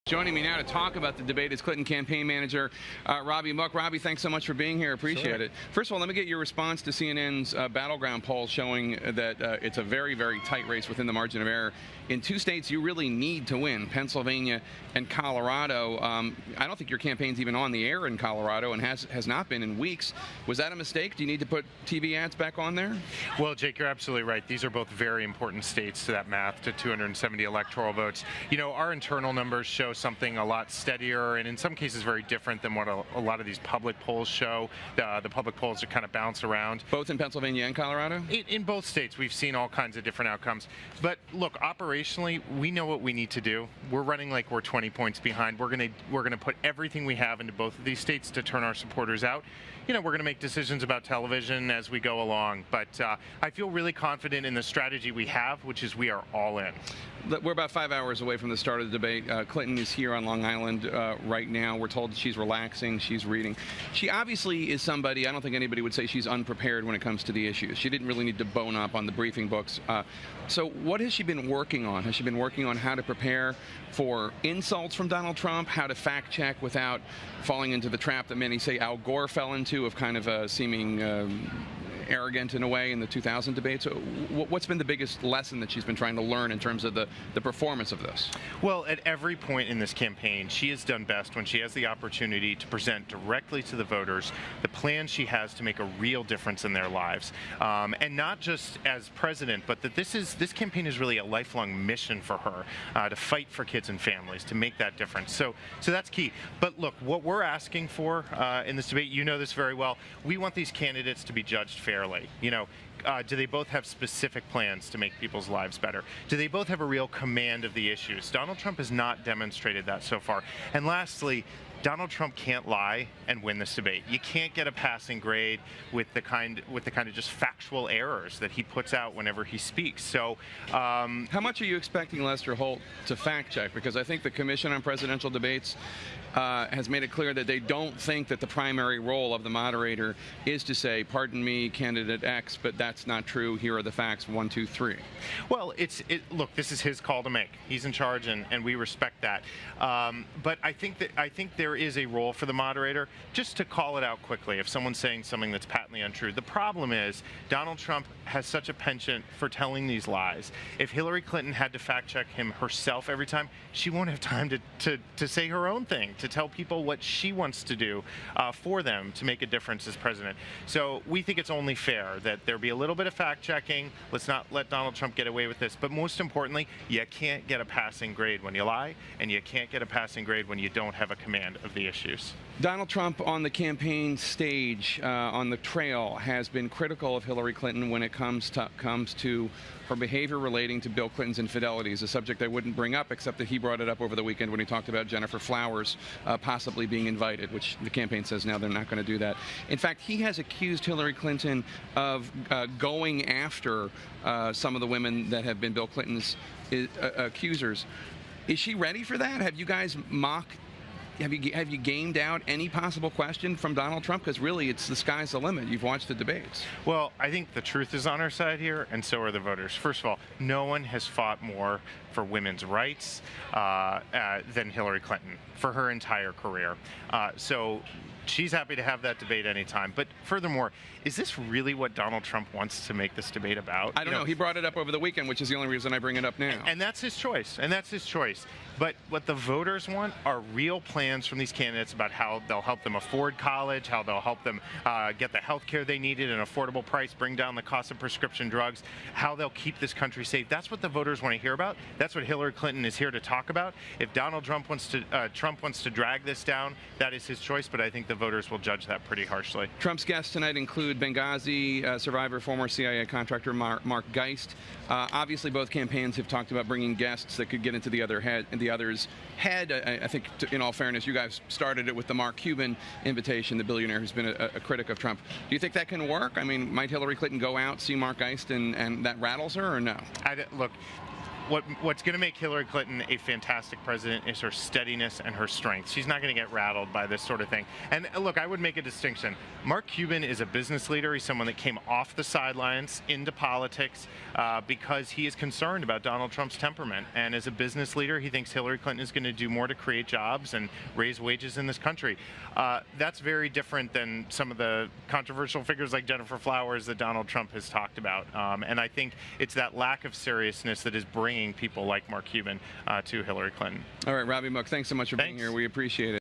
Joining me now to talk about the debate is Clinton campaign manager Robbie Mook. Robbie, thanks so much for being here. Appreciate it. First of all, let me get your response to CNN's battleground poll showing that it's a very, very tight race within the margin of error. In two states you really need to win, Pennsylvania and Colorado. I don't think your campaign's even on the air in Colorado and has not been in weeks. Was that a mistake? Do you need to put TV ads back on there? Well, Jake, you're absolutely right. These are both very important states to that math, to 270 electoral votes. You know, our internal numbers show something a lot steadier and in some cases very different than what a lot of these public polls show. The public polls are kind of bounce around. Both in Pennsylvania and Colorado? In both states, we've seen all kinds of different outcomes. But look, operationally, we know what we need to do. We're running like we're 20 points behind. We're gonna put everything we have into both of these states to turn our supporters out. You know, we're going to make decisions about television as we go along, but I feel really confident in the strategy we have, which is we are all in. We're about 5 hours away from the start of the debate. Clinton is here on Long Island right now. We're told she's relaxing, she's reading. She obviously is somebody, I don't think anybody would say she's unprepared when it comes to the issues. She didn't really need to bone up on the briefing books. So what has she been working on? Has she been working on how to prepare for insults from Donald Trump, how to fact check without falling into the trap that many say Al Gore fell into of kind of seeming arrogant in a way in the 2000 debate? So what's been the biggest lesson that she's been trying to learn in terms of the performance of this? Well, at every point in this campaign, she has done best when she has the opportunity to present directly to the voters the plan she has to make a real difference in their lives. And not just as president, but that this campaign is really a lifelong mission for her, to fight for kids and families, to make that difference. So that's key. But look, what we're asking for in this debate, you know this very well, we want these candidates to be judged fairly. You know, do they both have specific plans to make people's lives better? Do they both have a real command of the issues? Donald Trump has not demonstrated that so far. And lastly, Donald Trump can't lie and win this debate. You can't get a passing grade with the kind of just factual errors that he puts out whenever he speaks. So, how much are you expecting Lester Holt to fact check? Because I think the Commission on Presidential Debates has made it clear that they don't think that the primary role of the moderator is to say, "Pardon me, candidate X, but that's not true. Here are the facts. 1, 2, 3." Well, look, this is his call to make. He's in charge, and we respect that. But I think there is a role for the moderator just to call it out quickly if someone's saying something that's patently untrue. The problem is Donald Trump has such a penchant for telling these lies. If Hillary Clinton had to fact check him herself every time, she won't have time to say her own thing, to tell people what she wants to do for them to make a difference as president. So we think it's only fair that there be a little bit of fact checking. Let's not let Donald Trump get away with this. But most importantly, you can't get a passing grade when you lie, and you can't get a passing grade when you don't have a command of the issues. Donald Trump on the campaign stage, on the trail, has been critical of Hillary Clinton when it comes to her behavior relating to Bill Clinton's infidelities, a subject I wouldn't bring up except that he brought it up over the weekend when he talked about Jennifer Flowers possibly being invited, which the campaign says now they're not going to do that. In fact, he has accused Hillary Clinton of going after some of the women that have been Bill Clinton's accusers. Is she ready for that? Have you guys have you gamed out any possible question from Donald Trump? Because really, it's the sky's the limit. You've watched the debates. Well, I think the truth is on our side here, and so are the voters. First of all, no one has fought more for women's rights than Hillary Clinton for her entire career. So she's happy to have that debate anytime. But furthermore, is this really what Donald Trump wants to make this debate about? I don't know. He brought it up over the weekend, which is the only reason I bring it up now. And that's his choice. And that's his choice. But what the voters want are real plans from these candidates about how they'll help them afford college, how they'll help them get the health care they need at an affordable price, bring down the cost of prescription drugs, how they'll keep this country safe. That's what the voters want to hear about. That's what Hillary Clinton is here to talk about. If Donald Trump wants to drag this down, that is his choice, but I think the voters will judge that pretty harshly. Trump's guests tonight include Benghazi survivor, former CIA contractor Mark Geist. Obviously, both campaigns have talked about bringing guests that could get into the other's head. I think, in all fairness, you guys started it with the Mark Cuban invitation, the billionaire who's been a critic of Trump. Do you think that can work? I mean, might Hillary Clinton go out, see Mark Geist, and that rattles her, or no? Look, what's going to make Hillary Clinton a fantastic president is her steadiness and her strength. She's not going to get rattled by this sort of thing. And look, I would make a distinction. Mark Cuban is a business leader. He's someone that came off the sidelines into politics because he is concerned about Donald Trump's temperament. And as a business leader, he thinks Hillary Clinton is going to do more to create jobs and raise wages in this country. That's very different than some of the controversial figures like Jennifer Flowers that Donald Trump has talked about. And I think it's that lack of seriousness that is bringing people like Mark Cuban to Hillary Clinton. All right, Robbie Mook, thanks so much for being here. We appreciate it.